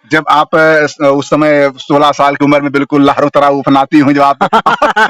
जब आप उस समय 16 साल की उम्र में बिल्कुल लहरों तरह उफनाती हुई जब आप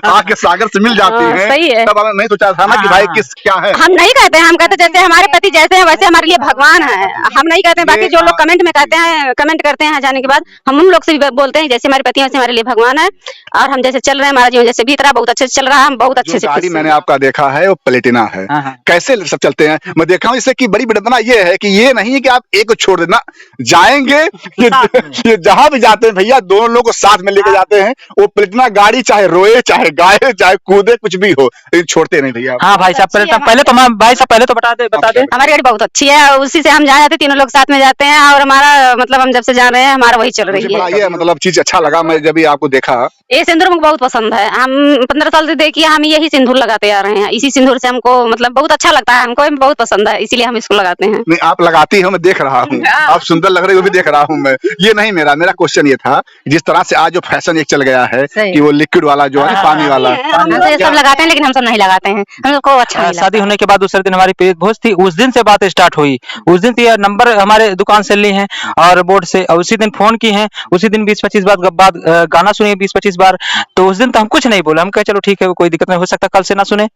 आके सागर से मिल जाती हैं, सही है। तब आपने नहीं सोचा था ना कि भाई किस क्या है? हम नहीं कहते हैं, हम कहते जैसे हमारे पति जैसे हैं वैसे हमारे लिए भगवान है। हम नहीं कहते हैं, बाकी जो लोग कमेंट में कहते हैं, कमेंट करते हैं जाने के बाद, हम उन लोग से भी बोलते हैं जैसे हमारे पति वैसे हमारे लिए भगवान है। और हम जैसे चल रहे हैं, हमारा जीवन जैसे बीत रहा है बहुत अच्छे से चल रहा है, हम बहुत अच्छे से गाड़ी मैंने आपका देखा है वो प्लेटिना है। कैसे सब चलते हैं? मैं देखा हूँ इससे कि बड़ी विडंबना ये है कि ये नहीं है कि आप एक को छोड़ देना, जाएंगे ये जहां भी जाते हैं भैया दोनों लोग को साथ में लेके जाते हैं। वो प्लेटिना गाड़ी चाहे रोए चाहे गाए चाहे कूदे कुछ भी हो, लेकिन छोड़ते नहीं भैया। हाँ भाई साहब, पहले तो भाई साहब पहले तो बता दे हमारी गाड़ी बहुत अच्छी है, उसी से हम जहाँ जाते तीनों लोग साथ में जाते हैं। और हमारा मतलब हम जब से जा रहे हैं हमारा वही चल रही है। ये मतलब चीज अच्छा लगा मैं जब भी आपको देखा। ये सिंदूर मुझे बहुत पसंद है। हम 15 साल से देखिए हम यही सिंदूर लगाते आ रहे हैं। इसी सिंदूर से हमको मतलब बहुत अच्छा लगता है, हमको बहुत पसंद है, इसीलिए हम इसको लगाते हैं। नहीं आप लगाती हो, मैं देख रहा हूँ, आप सुंदर लग रही हो भी देख रहा हूँ मैं। ये नहीं मेरा क्वेश्चन ये था, जिस तरह से आज जो फैशन एक चल गया है कि वो लिक्विड वाला जो है पानी वाला, हम तो ये सब लगाते हैं लेकिन हम सब नहीं लगाते हैं, हमको अच्छा नहीं। शादी होने के बाद दूसरे दिन हमारी प्रीत भोज थी, उस दिन से बात स्टार्ट हुई। उस दिन से नंबर हमारे दुकान से ली है और बोर्ड से, और उसी दिन फोन की है, उसी दिन 20-25 बार गाना सुनिए 20-25 बार। तो उस दिन तो हम कुछ नहीं बोले, हम कहे चलो ठीक है कोई दिक्कत नहीं, हो सकता कल से ना सुने।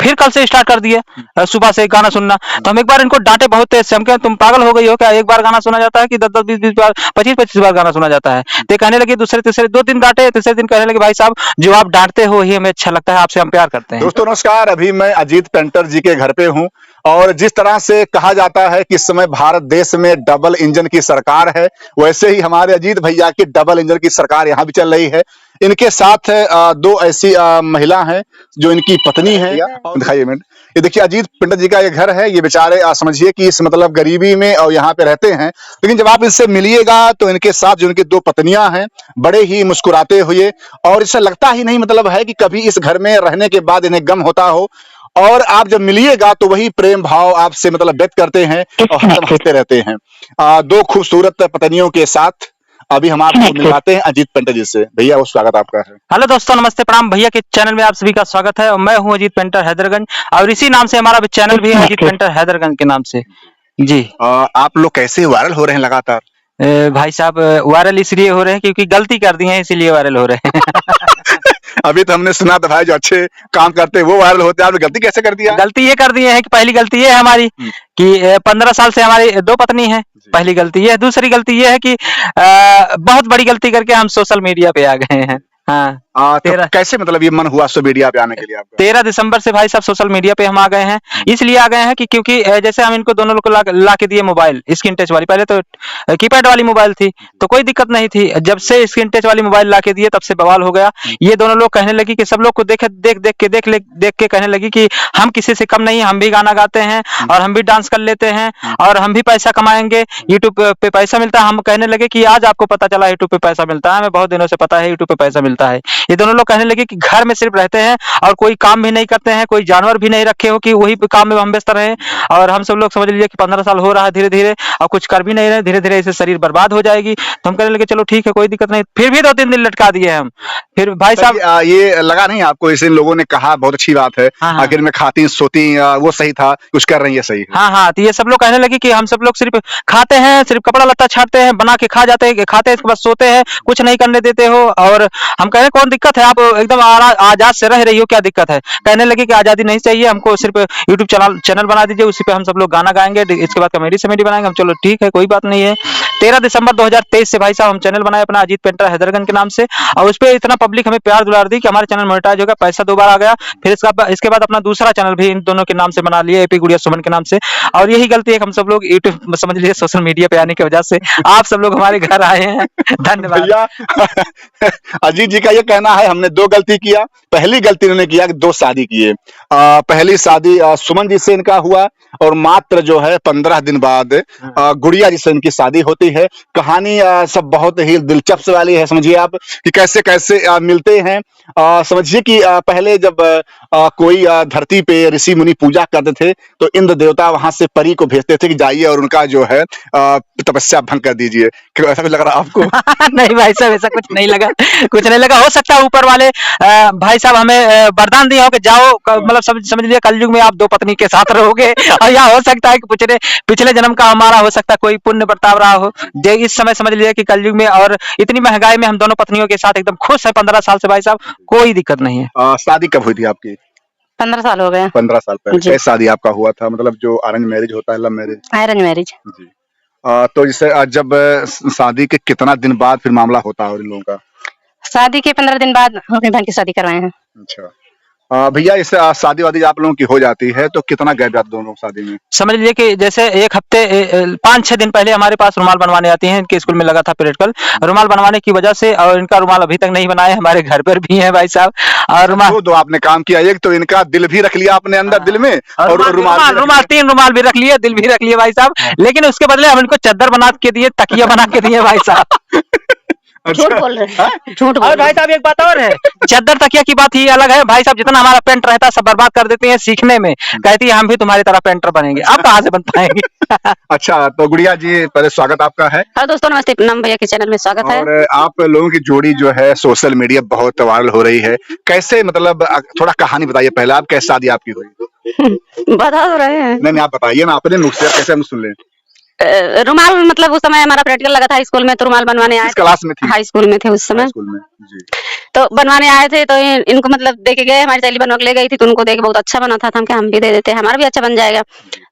फिर कल से स्टार्ट कर दिया सुबह से गाना सुनना। तो हम एक बार इनको डांटे बहुत तेज से, हम कहे तुम पागल हो गई हो क्या, एक बार गाना सुना जाता है कि 10-10 20-20 बार 25-25 बार गाना सुना जाता है। तो कहने लगे दूसरे तीसरे 2 दिन डांटे, तीसरे दिन कहने लगे भाई साहब जो आप डांटते हो ही हमें अच्छा लगता है, आपसे हम प्यार करते हैं। दोस्तों नमस्कार, अभी मैं अजीत पेंटर जी के घर पे हूँ और जिस तरह से कहा जाता है कि इस समय भारत देश में डबल इंजन की सरकार है, वैसे ही हमारे अजीत भैया की डबल इंजन की सरकार यहाँ भी चल रही है। इनके साथ 2 ऐसी महिला हैं जो इनकी पत्नी है। दिखाइए मिनट, ये देखिए अजीत पेंटर जी का ये घर है। ये बेचारे समझिए कि इस मतलब गरीबी में और यहाँ पे रहते हैं, लेकिन जब आप इनसे मिलिएगा तो इनके साथ जो इनकी 2 पत्नियां हैं बड़े ही मुस्कुराते हुए, और इससे लगता ही नहीं मतलब है कि कभी इस घर में रहने के बाद इन्हें गम होता हो। और आप जब मिलिएगा तो वही प्रेम भाव आपसे मतलब व्यक्त करते हैं और हरदम हंसते रहते हैं। 2 खूबसूरत पत्नियों के साथ अभी हम आपको मिलवाते हैं अजीत पेंटर जी से। भैया वो स्वागत आपका है। हेलो दोस्तों, नमस्ते प्रणाम। भैया के चैनल में आप सभी का स्वागत है और मैं हूं अजीत पेंटर हैदरगंज, और इसी नाम से हमारा चैनल भी है, अजीत पेंटर हैदरगंज के नाम से जी। आप लोग कैसे वायरल हो रहे हैं लगातार? भाई साहब वायरल इसलिए हो रहे हैं क्योंकि गलती कर दी है, इसीलिए वायरल हो रहे हैं। अभी तो हमने सुना था भाई जो अच्छे काम करते हैं वो वायरल होते हैं, आपने गलती कैसे कर दिया? गलती ये कर दी है कि पहली गलती ये है हमारी कि 15 साल से हमारी 2 पत्नी है, पहली गलती ये है। दूसरी गलती ये है कि बहुत बड़ी गलती करके हम सोशल मीडिया पे आ गए हैं। हाँ, तो कैसे मतलब ये मन हुआ सोशल मीडिया पे आने के लिए आपका? 13 दिसंबर से भाई साहब सोशल मीडिया पे हम आ गए हैं। इसलिए आ गए हैं कि क्योंकि जैसे हम इनको दोनों लोग को ला के दिए मोबाइल स्क्रीन टच वाली, पहले तो कीपैड वाली मोबाइल थी तो कोई दिक्कत नहीं थी, जब से स्क्रीन टच वाली मोबाइल ला के दिए तब से बवाल हो गया। ये दोनों लोग कहने लगी कि सब लोग को देख के कहने लगी कि हम किसी से कम नहीं, हम भी गाना गाते हैं और हम भी डांस कर लेते हैं और हम भी पैसा कमाएंगे, यूट्यूब पे पैसा मिलता है। हम कहने लगे कि आज आपको पता चला यूट्यूब पे पैसा मिलता है, हमें बहुत दिनों से पता है यूट्यूब पे पैसा मिलता है। ये दोनों लोग कहने लगे कि घर में सिर्फ रहते हैं और कोई काम भी नहीं करते हैं, कोई जानवर भी नहीं रखे हो कि वही काम में हम व्यस्त रहे। और हम सब लोग समझ लीजिए कि 15 साल हो रहा है धीरे धीरे और कुछ कर भी नहीं रहे, धीरे धीरे इसे शरीर बर्बाद हो जाएगी। तो हम कहने लगे चलो ठीक है कोई दिक्कत नहीं, फिर भी 2-3 दिन लटका दिए हम। फिर भाई साहब ये लगा नहीं आपको, इसे लोगों ने कहा बहुत अच्छी बात है, आखिर में खाती सोती वो सही था, कुछ कर रही है सही है। हाँ, तो ये सब लोग कहने लगे कि हम सब लोग सिर्फ खाते हैं, सिर्फ कपड़ा लत्ता छाटते हैं, बना के खा जाते हैं, खाते हैं इसके बाद सोते हैं, कुछ नहीं करने देते हो। और हम कह रहे कौन दिक्कत है, आप एकदम आजाद से रह रही हो, क्या दिक्कत है? कहने लगे कि आजादी नहीं चाहिए हमको, सिर्फ यूट्यूब चैनल बना दीजिए, उसी पे हम सब लोग गाना गाएंगे, इसके बाद कॉमेडी बनाएंगे। हम चलो ठीक है कोई बात नहीं है। 13 दिसंबर 2023 से भाई साहब हम चैनल बनाए अपना अजीत पेंटर हैदरगंज के नाम से, और उस पर इतना पब्लिक हमें प्यार दुलार दी कि हमारा चैनल मोनेटाइज हो गया, पैसा 2 बार आ गया। फिर इसके बाद अपना दूसरा चैनल भी इन दोनों के नाम से बना लिया, एपी गुड़िया सुमन के नाम से। और यही गलती है कि हम सब लोग यूट्यूब समझ लीजिए सोशल मीडिया पे आने की वजह से आप सब लोग हमारे घर आए हैं। धन्यवाद भैया। अजीत जी का ये कहना है हमने 2 गलती किया। पहली गलती इन्होंने किया कि 2 शादी किए। पहली शादी सुमन जी से इनका हुआ और मात्र जो है 15 दिन बाद गुड़िया जी से इनकी शादी होती है। कहानी सब बहुत ही दिलचस्प वाली है, समझिए आप कि कैसे कैसे मिलते हैं। समझिए कि पहले जब कोई धरती पे ऋषि मुनि पूजा करते थे तो इंद्र देवता वहां से परी को भेजते थे कि जाइए और उनका जो है तपस्या भंग कर दीजिए। क्यों ऐसा भी लग रहा आपको? नहीं भाई साहब ऐसा कुछ नहीं लगा, कुछ नहीं लगा। हो सकता है ऊपर वाले भाई साहब हमें वरदान दिया हो कि जाओ, मतलब समझ लीजिए कलयुग में आप 2 पत्नी के साथ रहोगे। और या हो सकता है कि पिछले जन्म का हमारा हो सकता है कोई पुण्य बर्ताव रहा हो, इस समय समझ लीजिए कि कलयुग में और इतनी महंगाई में हम दोनों पत्नियों के साथ एकदम खुश है 15 साल से भाई साहब, कोई दिक्कत नहीं है। शादी कब हुई थी आपकी? 15 साल हो गए। 15 साल पहले। जी। कैसे शादी आपका हुआ था, मतलब जो अरेंज मैरिज होता है, लव मैरिज? Arrange marriage. जी। तो जैसे जब शादी के कितना दिन बाद फिर मामला होता है और इन लोगों का? शादी के 15 दिन बाद हम अपनी बहन की शादी करवाए हैं। अच्छा। भैया इस शादी वादी आप लोगों की हो जाती है तो कितना गैप जाते दोनों लोग शादी में? समझ लीजिए कि जैसे एक हफ्ते 5-6 दिन पहले हमारे पास रुमाल बनवाने आती हैं। इनके स्कूल में लगा था प्रैक्टिकल, रुमाल बनवाने की वजह से, और इनका रुमाल अभी तक नहीं बनाए, हमारे घर पर भी है भाई साहब। और रुमाल दो आपने काम किया, एक तो इनका दिल भी रख लिया अपने अंदर दिल में, और रुमाल 3 रुमाल भी रख लिए, दिल भी रख लिए भाई साहब। लेकिन उसके बदले हम इनको चादर बना के दिए, तकिया बना के दिए भाई साहब। झूठ बोल रहे हैं, झूठ बोल और भाई साहब एक बात और है, चादर तकिया की बात ही अलग है भाई साहब। जितना हमारा पेंट रहता है सब बर्बाद कर देती है सीखने में, कहती है हम भी तुम्हारी तरह पेंटर बनेंगे। अब कहाँ से बन पाएंगे? अच्छा, तो गुड़िया जी पहले स्वागत आपका है। हाँ दोस्तों नमस्ते, नम भैया के चैनल में स्वागत है। और आप लोगों की जोड़ी जो है सोशल मीडिया बहुत वायरल हो रही है, कैसे, मतलब थोड़ा कहानी बताइए पहले, आप कैसे शादी आपकी हुई? बता तो रहे हैं। नहीं आप बताइए ना अपने मुख से, कैसे हम सुन लें। रुमाल, मतलब उस समय हमारा प्रैक्टिकल लगा था स्कूल में, तो रुमाल बनवाने आए। किस क्लास में थी? हाई स्कूल में थे उस समय। स्कूल में जी। तो बनवाने आए थे, तो इनको मतलब देके गए, हमारी सहेली बनवा के ले गई थी, तो उनको देख बहुत अच्छा बना था, तो हम क्या हम भी दे देते हैं, हमारा भी अच्छा बन जाएगा।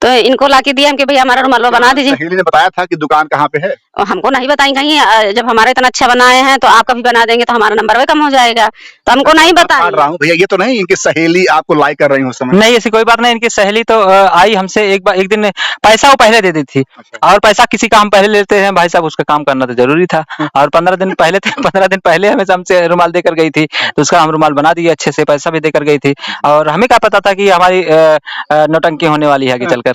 तो इनको ला के दिया हम कि भैया हमारा रुमाल बना दीजिए। सहेली ने बताया था कि दुकान कहाँ पे है? और हमको नहीं बताई कहीं, जब हमारा इतना अच्छा बनाए हैं तो आपका भी बना देंगे तो हमारा नंबर भी कम हो जाएगा, तो हमको नहीं बताया। भैया ये तो नहीं इनकी सहेली आपको लाइक कर रही हूँ समय? नहीं ऐसी कोई बात नहीं, इनकी सहेली तो आई हमसे एक दिन, पैसा वो पहले दे दी थी। और पैसा किसी का हम पहले लेते हैं भाई साहब, उसका काम करना तो जरूरी था। और 15 दिन पहले हमें हमसे रुमाल देकर गई थी, तो उसका हम रुमाल बना दिए अच्छे से, पैसा भी देकर गई थी। और हमें क्या पता था कि हमारी नौटंकी होने वाली है आगे चलकर।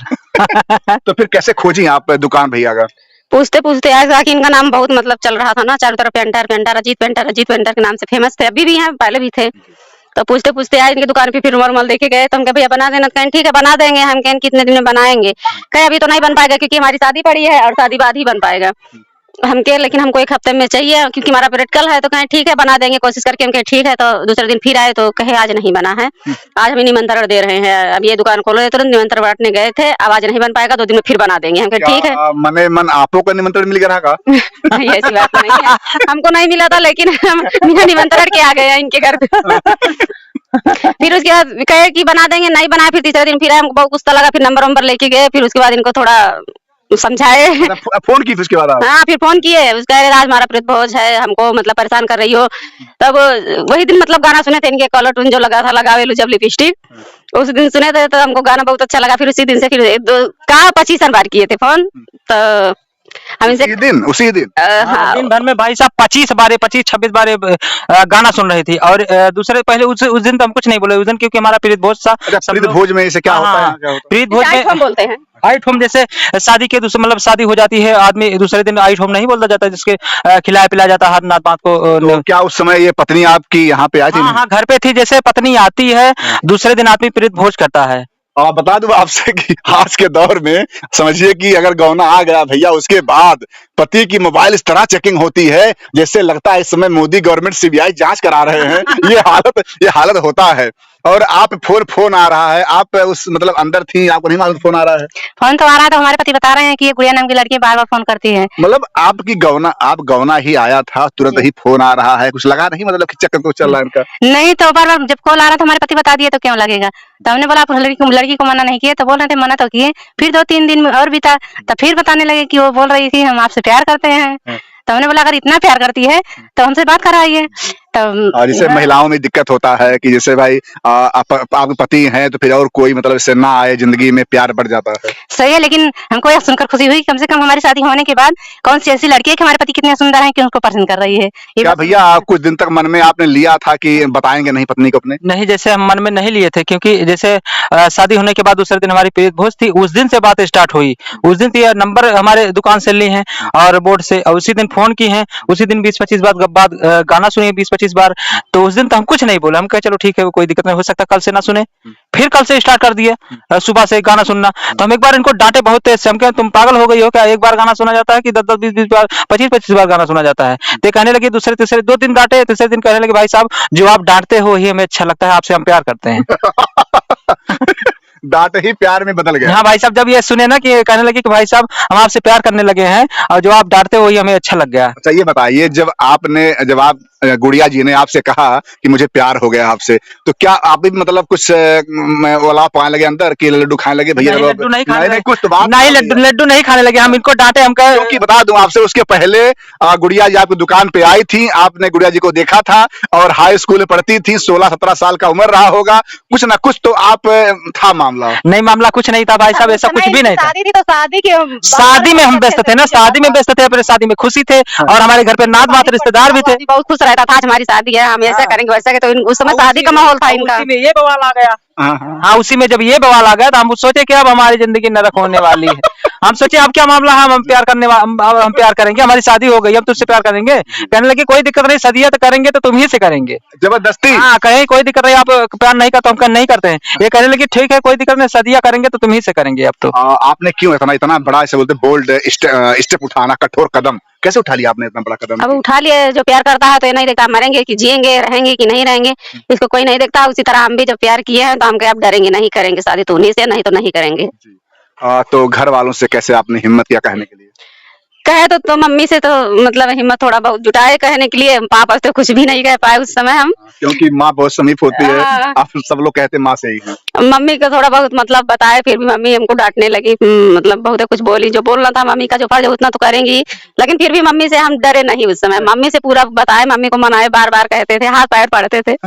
तो फिर कैसे खोजी आप दुकान भैया का? पूछते पूछते आया कि इनका नाम बहुत मतलब चल रहा था ना, चारों तरफ पेंटर अजीत पेंटर के नाम से फेमस थे, अभी भी हैं, पहले भी थे। तो पूछते पूछते आए इनकी दुकान पे, फिर रुमाल देखे गए, तो हम कहे भैया बना देना, कहें ठीक है बना देंगे। हम कहें कितने दिन में बनाएंगे? कहे अभी तो नहीं बन पाएगा क्योंकि हमारी शादी पड़ी है और शादी बाद ही बन पाएगा। हम कहे लेकिन हमको 1 हफ्ते में चाहिए क्योंकि हमारा प्रैक्टिकल है। तो कहें ठीक है बना देंगे कोशिश करके। हम कहे ठीक है। तो दूसरे दिन फिर आए तो कहे आज नहीं बना है, आज हम निमंत्रण दे रहे हैं, अब ये दुकान खोलो, तुरंत निमंत्रण बांटने गए थे, अब आज नहीं बन पाएगा, 2 दिन में फिर बना देंगे। हम कहे ठीक है। मने मन आपको का निमंत्रण मिल गया का? नहीं ऐसी बात नहीं है, हमको नहीं मिला था, लेकिन हम बिना निमंत्रण के आ गए हैं इनके घर पे। फिर उसके बाद कहे कि बना देंगे, नहीं बनाए। फिर तीसरे दिन फिर हमको बहुत गुस्सा लगा, फिर नंबर लेके गए, फिर उसके बाद इनको थोड़ा समझाए। फोन की उसके बाद? हाँ फिर फोन किए, उसका आज हमारा प्रतिभोज है, हमको मतलब परेशान कर रही हो। तब वही दिन मतलब गाना सुने थे इनके, कॉलर ट्यून जो लगा था लगावे लो जब लिपस्टिक, उस दिन सुने थे, तो हमको गाना बहुत अच्छा लगा। फिर उसी दिन से फिर 25 बार किए थे फोन। तो हम इनसे उसी दिन हाँ, दिन भर में भाई साहब 25-26 बार गाना सुन रही थी। और दूसरे पहले उस दिन तो हम कुछ नहीं बोले उस दिन, क्योंकि हमारा प्रीत भोज था। प्रीत भोज में इसे क्या होता है? प्रीत भोज में हम बोलते हैं आइट होम, जैसे शादी के दूसरे मतलब शादी हो जाती है, आदमी दूसरे दिन आइट होम नहीं बोलता जाता, जिसके खिलाया पिलाया जाता है हाथ नाथ बात को। तो क्या उस समय ये पत्नी आपकी यहाँ पे आई थी? हाँ घर पे थी, जैसे पत्नी आती है दूसरे दिन आदमी प्रीत भोज करता है। और बता दूं आपसे कि आज के दौर में समझिए कि अगर गौना आ गया भैया, उसके बाद पति की मोबाइल इस तरह चेकिंग होती है जैसे लगता है इस समय मोदी गवर्नमेंट सीबीआई जांच करा रहे हैं। ये हालत होता है। और आप फोन आ रहा है, आप उस मतलब अंदर थी, आपको नहीं मालूम फोन आ रहा है? फोन तो आ रहा है, तो हमारे पति बता रहे हैं कि ये गुड़िया नाम की लड़की बार बार फोन करती है। मतलब आपकी आप गौना ही आया था, तुरंत ही फोन आ रहा है, कुछ लगा नहीं मतलब कि चक्कर तो चल रहा है इनका? नहीं, तो बार बार जब कॉल आ रहा था हमारे पति बता दिए तो क्यों लगेगा। तो हमने बोला आप लड़की को मना नहीं किए, तो बोल रहे थे मना तो किए। फिर 2-3 दिन में और बीता, तो फिर बताने लगे कि वो बोल रही थी हम आपसे प्यार करते हैं। तो हमने बोला अगर इतना प्यार करती है तो हमसे बात कराइए। और जैसे महिलाओं में दिक्कत होता है कि जैसे भाई आपके पति हैं तो फिर और कोई मतलब इससे ना आए, जिंदगी में प्यार बढ़ जाता है। सही है, लेकिन हमको यह सुनकर खुशी हुई कम से कम हमारी शादी होने के बाद कौन सी ऐसी लड़की है कि हमारे पति कितने सुंदर हैं कि उनको पसंद कर रही है। क्या भैया कुछ दिन तक मन में आपने लिया था कि बताएंगे नहीं पत्नी को अपने? नहीं, जैसे हम मन में नहीं लिए थे, क्योंकि जैसे शादी होने के बाद दूसरे दिन हमारी प्रीत भोज थी, उस दिन से बात स्टार्ट हुई। उस दिन ये नंबर हमारे दुकान से ली हैं और बोर्ड से, और उसी दिन फोन की हैं, उसी दिन 20-25 बार गाना सुनिए 20-25 बार। तो उस दिन तो हम कुछ नहीं बोले, हम कहे चलो ठीक है कोई दिक्कत नहीं, हो सकता कल से ना सुने। फिर कल से स्टार्ट कर दिया सुबह से गाना सुनना। तो हम एक बार इनको डांटे बहुत तेज से, हम कहे तुम पागल हो गई हो क्या, एक बार गाना सुना जाता है कि 10-10, 20-20 बार, 25-25 बार गाना सुना जाता है। तो कहने लगे दूसरे तीसरे 2 दिन डांटे, तीसरे दिन कहने लगे भाई साहब जो आप डांटते हो ही हमें अच्छा लगता है, आपसे हम प्यार करते हैं। डांट ही प्यार में बदल गया। हाँ भाई साहब, जब ये सुने ना कि कहने लगे कि भाई साहब हम आपसे प्यार करने लगे हैं और जो आप डांटते हो वही हमें अच्छा लग गया। अच्छा ये बताइए, जब आप गुड़िया जी ने आपसे कहा कि मुझे प्यार हो गया आपसे, तो क्या आप भी मतलब कुछ वाला पाने लगे अंदर कि लड्डू खाने लगे? भैया नहीं, लड्डू नहीं खाने लगे। कुछ तो बात नहीं, लड्डू नहीं खाने लगे। हम इनको डांटे, हम कहे क्योंकि बता दूं आपसे, उसके पहले गुड़िया जी आपकी दुकान पे आई थी, आपने गुड़िया जी को देखा था और हाई स्कूल में पढ़ती थी, 16-17 साल का उम्र रहा होगा, कुछ ना कुछ तो आप था मामला। नहीं, मामला कुछ नहीं था भाई साहब, ऐसा कुछ भी नहीं था। शादी थी तो शादी में हम व्यस्त थे ना, शादी में व्यस्त थे, अपने शादी में खुशी थे और हमारे घर पे नात बात रिश्तेदार भी थे। बहुत खुश रहता था, आज हमारी शादी है, हम ऐसा करेंगे वैसा करेंगे, तो उस समय शादी का माहौल था इनका। उसी में ये बवाल आ गया। हाँ, उसी में जब ये बवाल आ गया तो हम सोचे कि अब हमारी जिंदगी नरक होने वाली है। हम सोचे अब क्या मामला है, हम प्यार करेंगे, हमारी शादी हो गई, हम तुझसे प्यार करेंगे। कहने लगे कोई दिक्कत नहीं, सदिया तो करेंगे तो तुम ही से करेंगे जबरदस्ती। हाँ, कहीं कोई दिक्कत नहीं, आप प्यार नहीं करते, हम नहीं करते हैं। ये कहने लगे ठीक है, कोई दिक्कत नहीं, सदिया करेंगे तो तुम ही से करेंगे अब तो। आपने क्यों इतना बड़ा, ऐसे बोलते बोल्ड स्टेप उठाना, कठोर कदम कैसे उठा लिया आपने, इतना बड़ा कदम? अब उठा लिए, जो प्यार करता है तो ये नहीं देखता मरेंगे कि जिएंगे, रहेंगे कि नहीं रहेंगे, इसको कोई नहीं देखता। उसी तरह हम भी जब प्यार किए हैं तो हम कहे अब डरेंगे नहीं, करेंगे शादी तो उन्हीं से, नहीं तो नहीं करेंगे। तो घर वालों से कैसे आपने हिम्मत किया कहने के लिए? कहे तो मम्मी से तो मतलब हिम्मत थोड़ा बहुत जुटाए कहने के लिए, पापा तो कुछ भी नहीं कह पाए उस समय हम, क्योंकि माँ बहुत समीप होती है, आप सब लोग कहते माँ से ही है। मम्मी को थोड़ा बहुत मतलब बताए, फिर भी मम्मी हमको डांटने लगी, मतलब बहुत कुछ बोली, जो बोलना था मम्मी का जो फर्ज है उतना तो करेंगी, लेकिन फिर भी मम्मी से हम डरे नहीं उस समय, मम्मी से पूरा बताए, मम्मी को मनाए, बार बार कहते थे, हाथ पैर पड़ते थे।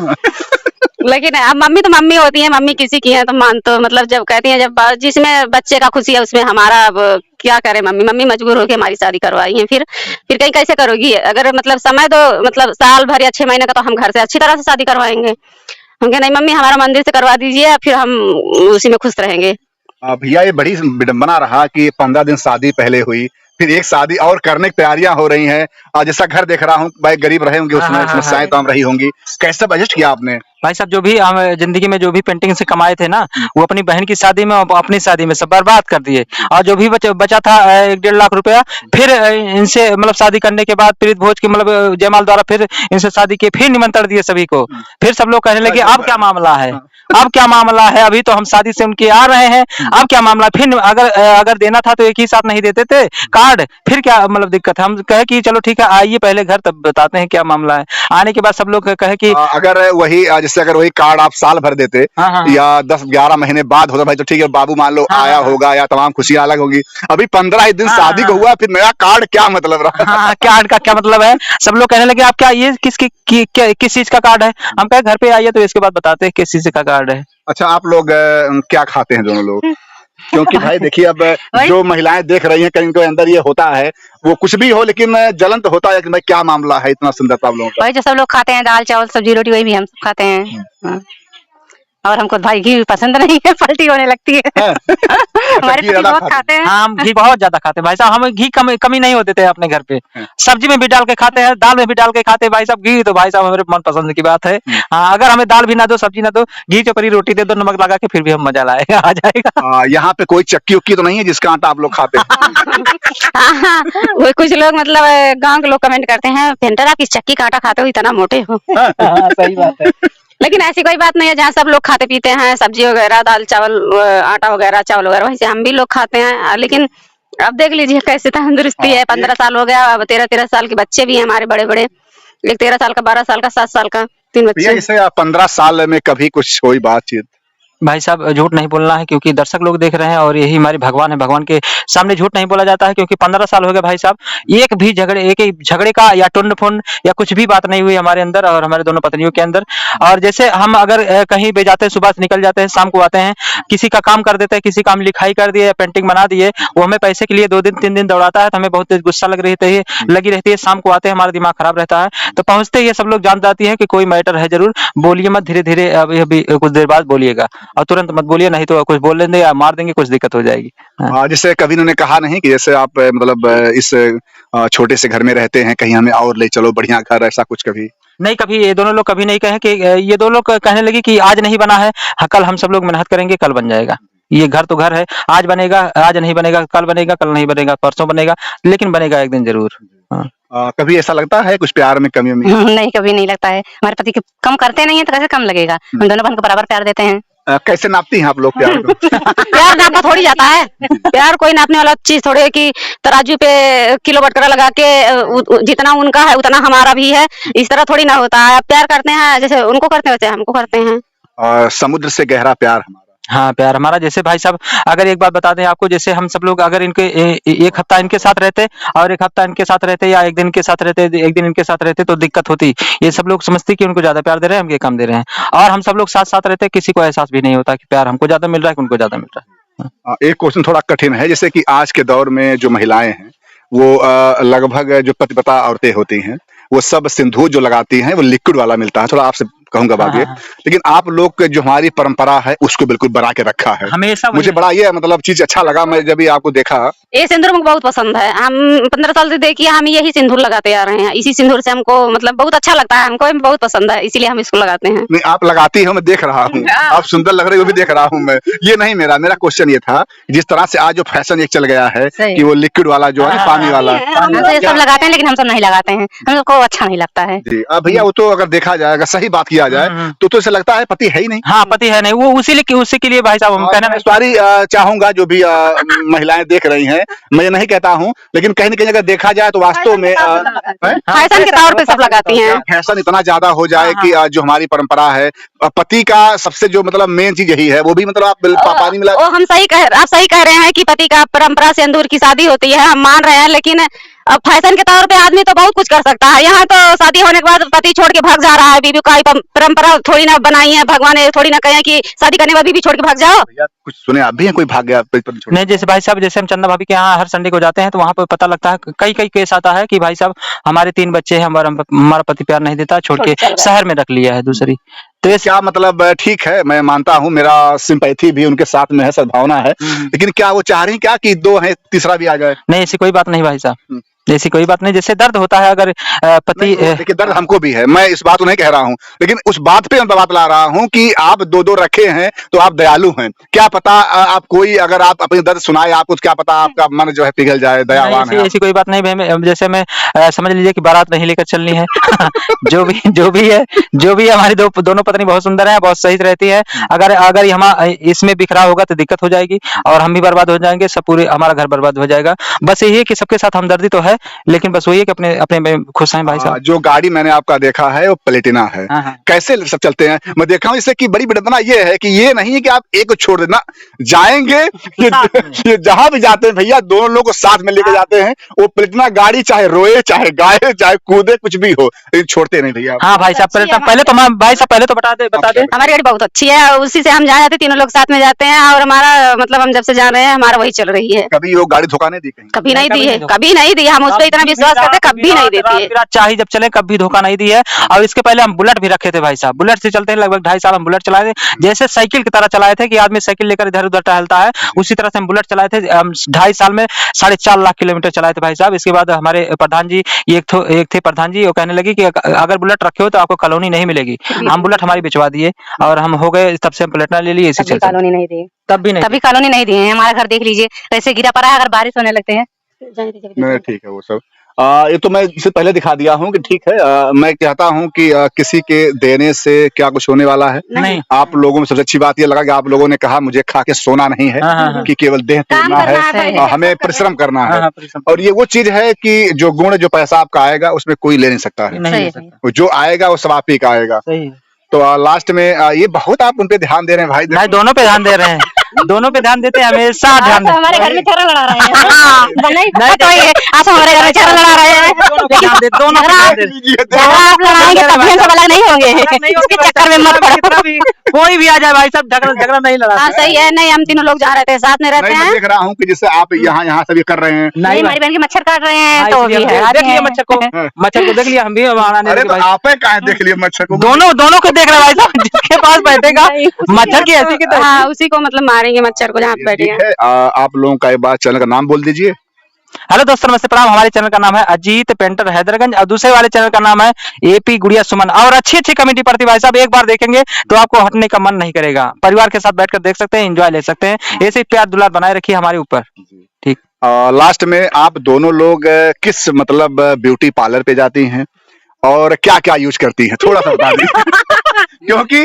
लेकिन अब मम्मी तो मम्मी होती है, मम्मी किसी की है तो मान, तो मतलब जब कहती है, जब जिसमें बच्चे का खुशी है उसमें हमारा अब क्या करे, मम्मी मजबूर होकर हमारी शादी करवाई है। फिर कहीं कैसे करोगी, अगर मतलब समय दो, मतलब साल भर या 6 महीने का, तो हम घर से अच्छी तरह से शादी करवाएंगे। हम कहे नहीं मम्मी, हमारा मंदिर से करवा दीजिए, फिर हम उसी में खुश रहेंगे। भैया ये बड़ी विडंबना रहा कि 15 दिन शादी पहले हुई, फिर एक शादी और करने की तैयारियां हो रही हैं, और जैसा घर देख रहा हूँ, भाई गरीब रहे होंगे उसमें, समस्याएं तो रही होंगी, कैसे बजट किया आपने? भाई साहब, जो भी हम जिंदगी में जो भी पेंटिंग से कमाए थे ना, वो अपनी बहन की शादी में और अपनी शादी में सब बर्बाद कर दिए, और जो भी बचा था 1-1.5 लाख रुपया, फिर इनसे मतलब शादी करने के बाद प्रीत भोज की मतलब जयमाल द्वारा फिर इनसे शादी की, फिर निमंत्रण दिए सभी को। फिर सब लोग कहने लगे अब क्या मामला है, अब क्या मामला है, अभी तो हम शादी से उनके आ रहे हैं, अब क्या मामला। फिर अगर देना था तो एक ही साथ नहीं देते थे कार्ड, फिर क्या मतलब दिक्कत है। हम कहे कि चलो ठीक है, आइए पहले घर, तब बताते हैं क्या मामला है। आने के बाद सब लोग कहे कि अगर वही कार्ड आप साल भर देते या 10-11 महीने बाद होता, भाई तो ठीक है, बाबू मान लो आया होगा या तमाम खुशियां अलग होगी, अभी 15 ही दिन शादी को हुआ, फिर नया कार्ड क्या मतलब रहा? कार्ड का क्या मतलब है। सब लोग कहने लगे आप क्या, ये किस चीज का कार्ड है। हम कहे घर पे आइए तो इसके बाद बताते हैं किस चीज का कार्ड है। अच्छा, आप लोग क्या खाते हैं दोनों लोग? क्योंकि भाई देखिए, अब जो महिलाएं देख रही हैं, कहीं इनके अंदर ये होता है, वो कुछ भी हो लेकिन जलन तो होता है कि भाई क्या मामला है, इतना सुंदरता आप लोगों का। भाई जो सब लोग खाते हैं, दाल चावल सब्जी रोटी, वही भी हम सब खाते हैं। और हमको भाई घी पसंद नहीं है, पलटी होने लगती है। हमारे पति बहुत खाते हैं। हाँ, हम घी बहुत ज्यादा खाते हैं भाई साहब, हमें घी कमी नहीं होते थे अपने घर पे। सब्जी में भी डाल के खाते हैं, दाल में भी डाल के खाते हैं भाई साहब। घी तो भाई साहब हमारे मन पसंद की बात है। हाँ, अगर हमें दाल भी ना दो, सब्जी ना दो, घी के ऊपर ही रोटी दे दो, नमक लगा के, फिर भी हम मजा लाएगा, आ जाएगा। यहाँ पे कोई चक्की उक्की तो नहीं है जिसका आटा आप लोग खाते हैं? वो कुछ लोग मतलब गाँव के लोग कमेंट करते हैं, पेंटर आप किस चक्की का आटा खाते हो, इतना मोटे हो। सही बात है। लेकिन ऐसी कोई बात नहीं है, जहाँ सब लोग खाते पीते हैं, सब्जी वगैरह, दाल चावल, आटा वगैरह, चावल वगैरह, वैसे हम भी लोग खाते हैं। लेकिन अब देख लीजिए कैसे तंदुरुस्ती है, 15 साल हो गया, अब 13-13 साल के बच्चे भी हैं हमारे बड़े बड़े, एक 13 साल का, 12 साल का, 7 साल का, 3 बच्चे। इसे 15 साल में कभी कुछ कोई बातचीत? भाई साहब, झूठ नहीं बोलना है क्योंकि दर्शक लोग देख रहे हैं और यही हमारे भगवान है, भगवान के सामने झूठ नहीं बोला जाता है। क्योंकि 15 साल हो गए भाई साहब, एक भी झगड़े का या टुंड फुंड या कुछ भी बात नहीं हुई हमारे अंदर और हमारे दोनों पत्नियों के अंदर। और जैसे हम अगर कहीं भी जाते हैं, सुबह से निकल जाते हैं, शाम को आते हैं, किसी का काम कर देते हैं, किसी का हम लिखाई कर दिए या पेंटिंग बना दिए, वो हमें पैसे के लिए 2 दिन 3 दिन दौड़ाता है, तो हमें बहुत तेज गुस्सा लगी रहती है। शाम को आते हैं, हमारा दिमाग खराब रहता है, तो पहुंचते ये सब लोग जान जाती है कि कोई मैटर है जरूर, बोलिए मत, धीरे धीरे अभी कुछ देर बाद बोलिएगा, और तुरंत मत बोलिए, नहीं तो कुछ बोल लेंगे या मार देंगे, कुछ दिक्कत हो जाएगी। जैसे कभी उन्होंने कहा नहीं कि जैसे आप मतलब इस छोटे से घर में रहते हैं, कहीं हमें और ले चलो, बढ़िया घर, ऐसा कुछ कभी? नहीं, कभी ये दोनों लोग कभी नहीं कहे कि ये दोनों लोग कहने लगे कि आज नहीं बना है, कल हम सब लोग मेहनत करेंगे, कल बन जाएगा। ये घर तो घर है, आज बनेगा, आज नहीं बनेगा, कल बनेगा, कल नहीं बनेगा, परसों बनेगा, लेकिन बनेगा एक दिन जरूर। कभी ऐसा लगता है कुछ प्यार में कमी? नहीं, कभी नहीं लगता है। हमारे पति कम करते नहीं है तो कैसे कम लगेगा, हम दोनों बहन को बराबर प्यार देते हैं। कैसे नापती हैं आप लोग प्यार को? प्यार नापा थोड़ी जाता है, प्यार कोई नापने वाला चीज थोड़ी है कि तराजू पे किलो बटकरा लगा के जितना उनका है उतना हमारा भी है, इस तरह थोड़ी ना होता है। प्यार करते हैं जैसे उनको करते हैं वैसे हमको करते हैं। और समुद्र से गहरा प्यार हमारा। हाँ प्यार हमारा, जैसे भाई साहब अगर एक बात बता दें आपको, जैसे हम सब लोग अगर इनके एक हफ्ता इनके साथ रहते और एक हफ्ता इनके साथ रहते, या एक दिन इनके साथ रहते एक दिन इनके साथ रहते, तो दिक्कत होती। ये सब लोग समझते कि उनको ज्यादा प्यार दे रहे हैं, हम ये कम दे रहे हैं, और हम सब लोग साथ साथ रहते, किसी को एहसास भी नहीं होता कि प्यार हमको ज्यादा मिल रहा है कि उनको ज्यादा मिल रहा है। एक क्वेश्चन थोड़ा कठिन है, जैसे कि आज के दौर में जो महिलाएं हैं वो लगभग जो पतिव्रता औरतें होती हैं वो सब सिंदूर जो लगाती हैं वो लिक्विड वाला मिलता है, थोड़ा आपसे कहूंगा बात ये, लेकिन आप लोग के जो हमारी परंपरा है उसको बिल्कुल बना के रखा है। हमेशा मुझे बड़ा ये मतलब चीज अच्छा लगा, मैं जब भी आपको देखा। ये सिंदूर हमको बहुत पसंद है, हम 15 साल से देखिए हम यही सिंदूर लगाते आ रहे हैं, इसी सिंदूर से हमको मतलब बहुत अच्छा लगता है, हमको बहुत पसंद है, इसीलिए हम इसको लगाते हैं। नहीं आप लगाती हो, मैं देख रहा हूँ, आप सुंदर लग रही हो भी देख रहा हूँ मैं, ये नहीं मेरा क्वेश्चन ये था, जिस तरह से आज जो फैशन एक चल गया है कि वो लिक्विड वाला जो है पानी वाला, हम सब लगाते हैं लेकिन हम सब नहीं लगाते हैं, हम सबको अच्छा नहीं लगता है जी। भैया वो तो अगर देखा जाएगा सही बात किया जाए तो ऐसा लगता है पति है ही नहीं। हाँ पति है नहीं, वो उसी के लिए भाई साहब हम कहना सॉरी चाहूंगा जो भी महिलाएं देख रही हैं, मैं ये नहीं कहता हूँ, लेकिन कहीं न कहीं अगर देखा जाए तो वास्तव में फैशन के तौर पे सब लगाती हैं। फैशन इतना ज्यादा हो जाए कि जो हमारी परंपरा है, पति का सबसे जो मतलब मेन चीज यही है, वो भी मतलब आप पानी मिला। आप सही कह रहे हैं कि पति का परंपरा से सिंदूर की शादी होती है, हम मान रहे हैं, लेकिन अब फैशन के तौर पे आदमी तो बहुत कुछ कर सकता है। यहाँ तो शादी होने के बाद पति छोड़ के भाग जा रहा है, बीवी का परंपरा थोड़ी ना बनाई है भगवान ने, थोड़ी ना कहे कि शादी करने के बाद बीवी छोड़ के भाग जाओ। कुछ सुने आप भी हैं कोई भाग गया? नहीं, जैसे भाई साहब जैसे हम चंदा भाभी के यहाँ हर संडे को जाते हैं तो वहाँ पर पता लगता है, कई केस आता है कि भाई साहब हमारे 3 बच्चे हैं, हमारा पति प्यार नहीं देता, छोड़ के शहर में रख लिया है दूसरी। तो क्या मतलब ठीक है, मैं मानता हूँ, मेरा सिंपैथी भी उनके साथ में है, सद्भावना है, लेकिन क्या वो चाह रही क्या कि 2 है तीसरा भी आ जाए? नहीं ऐसी कोई बात नहीं भाई साहब, ऐसी कोई बात नहीं। जैसे दर्द होता है अगर पति, देखिए दर्द हमको भी है, मैं इस बात को नहीं कह रहा हूँ, लेकिन उस बात पे मैं बात ला रहा हूँ कि आप 2 रखे हैं तो आप दयालु हैं, क्या पता आप कोई अगर आप अपनी दर्द सुनाए आपको, क्या पता आपका मन जो है पिघल जाए, दयावान है। ऐसी कोई बात नहीं, जैसे मैं समझ लीजिए कि बारात नहीं लेकर चलनी है जो भी है हमारी दोनों पत्नी बहुत सुंदर है, बहुत सही रहती है, अगर इसमें बिखरा होगा तो दिक्कत हो जाएगी और हम भी बर्बाद हो जाएंगे, सब पूरे हमारा घर बर्बाद हो जाएगा। बस यही है कि सबके साथ हमदर्दी तो है, लेकिन बस वही है कि अपने में खुश हैं भाई साहब। जो गाड़ी मैंने आपका देखा है वो प्लेटिना है, कैसे सब चलते हैं? मैं देखा हूँ इससे कि बड़ी विडंबना ये है कि ये नहीं है कि आप एक को छोड़ देना, जाएंगे ये जहां भी जाते हैं भैया दोनों लोग को साथ में लेके जाते हैं। वो प्लेटिना गाड़ी चाहे रोए चाहे गाए चाहे कूदे कुछ भी हो, लेकिन छोड़ते नहीं भैया। हाँ भाई साहब पहले तो बता दे हमारी गाड़ी बहुत अच्छी है, उसी से हम जहाँ जाते तीनों लोग साथ में जाते हैं, और हमारा मतलब हम जब से जा रहे हैं हमारा वही चल रही है। कभी वो गाड़ी धोखा नहीं दी? कभी नहीं दी है, कभी नहीं दी, हम उस पर इतना विश्वास करते कभी नहीं देती है, चाहे जब चले कभी धोखा नहीं दी है। और इसके पहले हम बुलेट भी रखे थे भाई साहब, बुलेट से चलते हैं लगभग 2.5 साल हम बुलेट चलाए थे, जैसे साइकिल की तरह चलाए थे कि आदमी साइकिल लेकर इधर उधर टहलता है, उसी तरह से हम बुलेट चलाए थे। 2.5 साल में 4.5 लाख किलोमीटर चलाए थे भाई साहब। इसके बाद हमारे प्रधान जी एक थे प्रधान जी, वो कहने लगी कि अगर बुलेट रखे हो तो आपको कॉलोनी नहीं मिलेगी, हम बुलेट हमारी बिचवा दिए और हम हो गए, तब से हम प्लेटिना ले लिए, इसी चलते कॉलोनी नहीं दी, तभी कॉलोनी नहीं दी है। हमारा घर देख लीजिए कैसे गिरा पड़ा है, अगर बारिश होने लगते हैं। नहीं ठीक है वो सब, ये तो मैं इसे पहले दिखा दिया हूँ कि ठीक है। मैं चाहता हूँ कि किसी के देने से क्या कुछ होने वाला है नहीं। आप लोगों में सबसे अच्छी बात ये लगा कि आप लोगों ने कहा मुझे खा के सोना नहीं है, कि केवल देह तोड़ना है, हमें परिश्रम करना है। और ये वो चीज है कि जो गुण जो पैसा आपका आएगा उसमें कोई ले नहीं सकता है, जो आएगा वो सब आप ही का आएगा। तो लास्ट में ये बहुत आप उन पे ध्यान दे रहे हैं भाई दोनों पे ध्यान दे रहे हैं, दोनों पे ध्यान देते हैं, हमेशा ध्यान देते हैं। हमारे घर में झगड़ा लड़ा रहे हैं, आप हमारे घर में झगड़ा लड़ा रहे हैं, दोनों आप लड़ाएंगे तभी हम सब अलग नहीं होंगे, उसके चक्कर में मत पड़ो। कोई भी आ जाए भाई साहब, झगड़ा नहीं लड़ा। हाँ सही है, नहीं हम तीनों लोग जहाँ रहते हैं साथ में रहते हैं। देख रहा हूँ कि जैसे आप यहाँ सभी कर रहे हैं, नहीं हमारी बहन के मच्छर काट रहे हैं, तो देख लिया मच्छर को देख लिया, हम भी आप देख लिया मच्छर को, दोनों को देख रहे भाई साहब, जिसके पास बैठेगा मच्छर की ऐसी की तरह, हाँ उसी को मतलब मारेंगे मच्छर को जहाँ पे बैठेगा। आप लोगों का एक बार चैनल का नाम बोल दीजिए। हेलो दोस्तों नमस्ते प्रणाम, हमारे चैनल का नाम है अजीत पेंटर हैदरगंज और दूसरे वाले चैनल का नाम है एपी गुड़िया सुमन। और अच्छी कमेंटी पड़ती भाई साहब, एक बार देखेंगे तो आपको हटने का मन नहीं करेगा, परिवार के साथ बैठकर देख सकते हैं, एंजॉय ले सकते हैं, ऐसे प्यार दुलार बनाए रखिए हमारे ऊपर। ठीक, लास्ट में आप दोनों लोग किस मतलब ब्यूटी पार्लर पे जाती हैं और क्या क्या यूज करती हैं, थोड़ा सा बता दीजिए। क्योंकि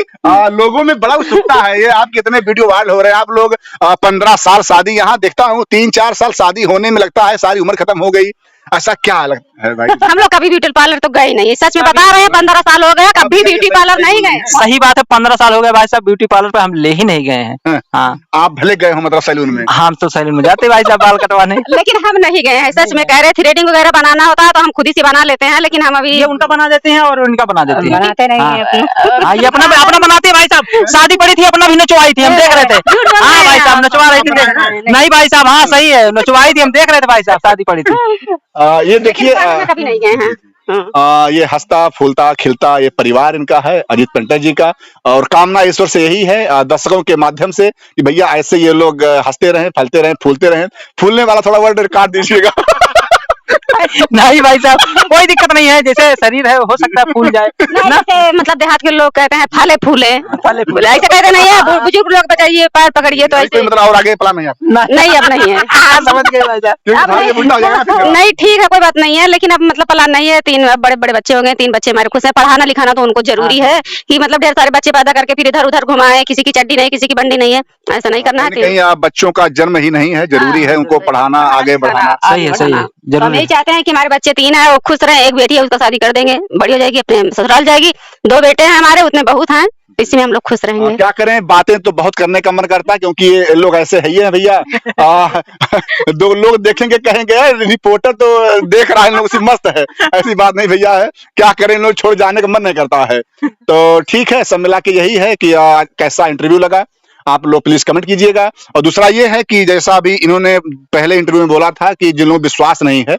लोगों में बड़ा उत्सुकता है, ये आप कितने वीडियो वायरल हो रहे हैं, आप लोग 15 साल शादी, यहाँ देखता हूँ 3-4 साल शादी होने में लगता है सारी उम्र खत्म हो गई, ऐसा क्या लगता है भाई? हम लोग कभी ब्यूटी पार्लर तो गए नहीं, सच में बता रहे हैं, 15 साल हो गया, कभी ब्यूटी पार्लर नहीं गए। सही बात है, 15 साल हो गए भाई साहब, ब्यूटी पार्लर पे हम ले ही नहीं गए हैं। हाँ, आप भले गए हो मतलब सैलून में? हम तो सैलून में जाते भाई साहब बाल कटवाने, लेकिन हम नहीं गए हैं, सच में कह रहे, थ्रेडिंग वगैरह बनाना होता है तो हम खुद ही से बना लेते हैं, लेकिन हम अभी ये उनका बना देते हैं और उनका बना देती है। बनाते नहीं हैं। हाँ, ये अपना बनाती है भाई साहब, शादी पड़ी थी अपना भी नचवाई थी, हम देख रहे थे। हाँ भाई साहब नचवा रही थी, नहीं भाई साहब, हाँ सही है, नचवाई थी, हम देख रहे थे भाई साहब, शादी पड़ी थी। ये देखिए कभी नहीं गए हैं। ये हंसता फूलता खिलता ये परिवार इनका है, अजीत पेंटर जी का, और कामना ईश्वर से यही है दर्शकों के माध्यम से कि भैया ऐसे ये लोग हंसते रहें, फलते रहें, फूलते रहें। फूलने वाला थोड़ा वर्ड काट दीजिएगा। नहीं भाई साहब, कोई दिक्कत नहीं है, जैसे शरीर है हो सकता है फूल जाए ना। मतलब देहात के लोग कहते हैं फले फूले, फले फूले ऐसे कहते नहीं है, बुजुर्ग लोग बताइए पैर पकड़िए तो ऐसे मतलब और आगे प्लान नहीं है? नहीं, अब नहीं है। समझ गए भाई साहब। नहीं ठीक है, कोई बात नहीं है, लेकिन अब मतलब प्लान नहीं है। 3 बड़े बड़े बच्चे हो गए, 3 बच्चे हमारे खुश हैं, पढ़ाना लिखाना तो उनको जरूरी है कि मतलब ढेर सारे बच्चे पैदा करके फिर इधर उधर घुमाए, किसी की चड्डी नहीं, किसी की बंडी नहीं है, ऐसा नहीं करना है। कहीं बच्चों का जन्म ही नहीं है, जरूरी है उनको पढ़ाना, आगे बढ़ाना। सही है, सही है, हम जरूर यही चाहते हैं कि हमारे बच्चे 3 हैं, वो खुश रहे। एक बेटी है, उसका शादी कर देंगे, बड़ी हो जाएगी, अपने ससुराल जाएगी। 2 बेटे हैं हमारे, उतने बहुत हैं, इसी में हम लोग खुश रहेंगे। क्या करें, बातें तो बहुत करने का मन करता है, क्योंकि ये लोग ऐसे है ही हैं भैया। 2 लोग देखेंगे कहेंगे रिपोर्टर तो देख रहा है लोग से मस्त है, ऐसी बात नहीं भैया है। क्या करें, लोग छोड़ जाने का मन नहीं करता है। तो ठीक है, सब मिला के यही है कि कैसा इंटरव्यू लगा आप लोग प्लीज कमेंट कीजिएगा। और दूसरा ये है कि जैसा अभी इन्होंने पहले इंटरव्यू में बोला था कि जिन लोगों को विश्वास नहीं है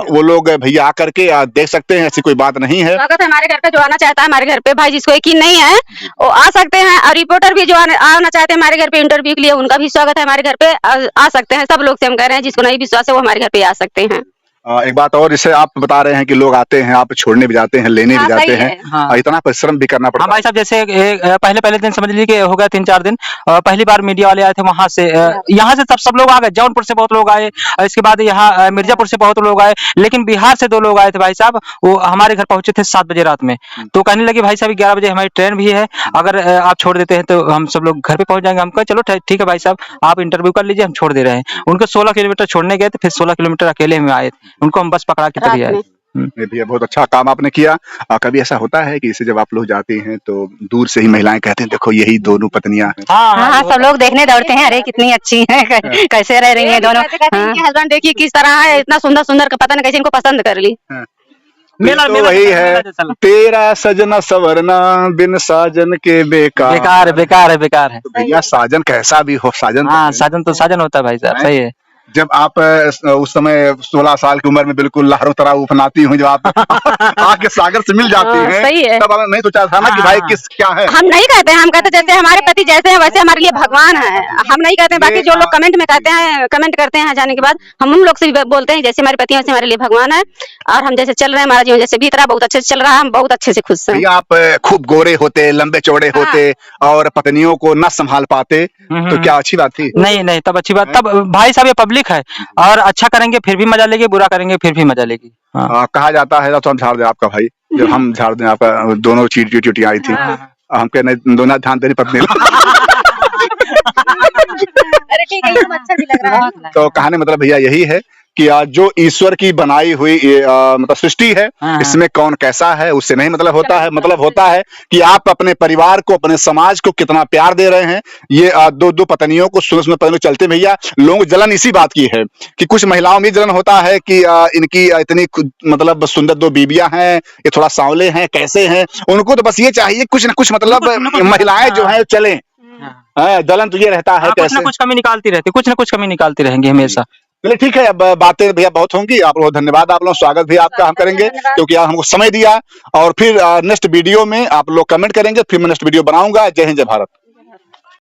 वो लोग भैया आकर के देख सकते हैं, ऐसी कोई बात नहीं है। स्वागत है हमारे घर पे, जो आना चाहता है हमारे घर पे, भाई जिसको यकीन नहीं है वो आ सकते हैं। और रिपोर्टर भी जो आना चाहते हैं हमारे घर पे इंटरव्यू के लिए, उनका भी स्वागत है हमारे घर पे, आ सकते हैं। सब लोग से हम कह रहे हैं, जिसको नहीं विश्वास है वो हमारे घर पे आ सकते हैं। एक बात और, जैसे आप बता रहे हैं कि लोग आते हैं, आप छोड़ने भी जाते हैं, लेने भी जाते हैं, हाँ। इतना परिश्रम भी करना पड़ता है। हाँ भाई साहब, जैसे पहले दिन समझ लीजिए कि हो गया 3-4 दिन, पहली बार मीडिया वाले आए थे वहां से, यहाँ से तब सब लोग आ गए, जौनपुर से बहुत लोग आए, इसके बाद यहाँ मिर्जापुर से बहुत लोग आए, लेकिन बिहार से 2 लोग आए थे भाई साहब, वो हमारे घर पहुंचे थे 7 बजे रात में। तो कहने लगे भाई साहब 11 बजे हमारी ट्रेन भी है, अगर आप छोड़ देते हैं तो हम सब लोग घर पे पहुंच जाएंगे। हम कहे चलो ठीक है भाई साहब, आप इंटरव्यू कर लीजिए, हम छोड़ दे रहे हैं। उनको 16 किलोमीटर छोड़ने गए थे, फिर 16 किलोमीटर अकेले में आए, उनको हम बस पकड़ा के तभी आए। भैया बहुत अच्छा काम आपने किया। कभी ऐसा होता है कि इसे जब आप लोग जाते हैं तो दूर से ही महिलाएं कहते हैं देखो यही दोनों पत्नियां हैं? हाँ, सब लोग देखने दौड़ते हैं, अरे कितनी अच्छी है, कैसे रह रही है दोनों। हस्बैंड देखिए किस तरह है, इतना सुंदर सुंदर, पता नहीं कैसे इनको पसंद कर ली। मेला तो वही है, तेरा सजना सवरना बिन साजन के बेकार। बेकार बेकार है, बेकार है। तो भैया साजन कैसा भी हो, साजन हाँ, साजन तो साजन होता है भाई साहब, सही है। जब आप उस समय 16 साल की उम्र में बिल्कुल लहरों तरह उफनाती हुई, जब आप आके सागर से मिल जाती हैं, सही है। तब आपने नहीं सोचा था ना कि भाई किस क्या है? हम नहीं कहते हैं, हम कहते जैसे हमारे पति जैसे हैं वैसे हमारे लिए भगवान है। हम नहीं कहते हैं, बाकी जो लोग कमेंट में कहते हैं, कमेंट करते हैं जाने के बाद, हम उन लोग से भी बोलते हैं जैसे हमारे पति वैसे हमारे लिए भगवान है। और हम जैसे चल रहे हैं, हमारा जीवन जैसे बीत रहा है, बहुत अच्छे से चल रहा है, हम बहुत अच्छे से खुश हैं। भैया आप खूब गोरे होते, लंबे चौड़े होते और पत्नियों को न संभाल पाते, तो क्या अच्छी बात थी? नहीं, तब अच्छी बात, तब भाई साहब ये पब्लिक है, और अच्छा करेंगे फिर भी मजा लेगी, बुरा करेंगे फिर भी मजा लेगी। कहा जाता है तो हम झाड़ दें आपका भाई, जब हम झाड़ दें आपका, दोनों चीटी आई थी, हम कहने दोनों ध्यान तेरी पत्नी। अरे ठीक है, ये अच्छा भी लग रहा है। तो कहने मतलब भैया यही है कि जो ईश्वर की बनाई हुई मतलब सृष्टि है, इसमें कौन कैसा है उससे नहीं मतलब होता है। मतलब होता है कि आप अपने परिवार को, अपने समाज को कितना प्यार दे रहे हैं। ये 2 पत्नियों को सुन पत्नियों चलते भैया लोग जलन इसी बात की है कि कुछ महिलाओं में जलन होता है कि इनकी इतनी मतलब सुंदर 2 बीबियां हैं, ये थोड़ा सांवले हैं, कैसे हैं। उनको तो बस ये चाहिए कुछ न कुछ मतलब महिलाएं जो है चले। जलन तो ये रहता है, कुछ न कुछ कमी निकालती रहती, कुछ न कुछ कमी निकालती रहेंगी हमेशा। चलिए ठीक है, अब बातें भैया बहुत होंगी। आप लोग धन्यवाद, आप लोग स्वागत भी आपका हम करेंगे क्योंकि आप हमको समय दिया। और फिर नेक्स्ट वीडियो में आप लोग कमेंट करेंगे, फिर मैं नेक्स्ट वीडियो बनाऊंगा। जय हिंद, जय भारत।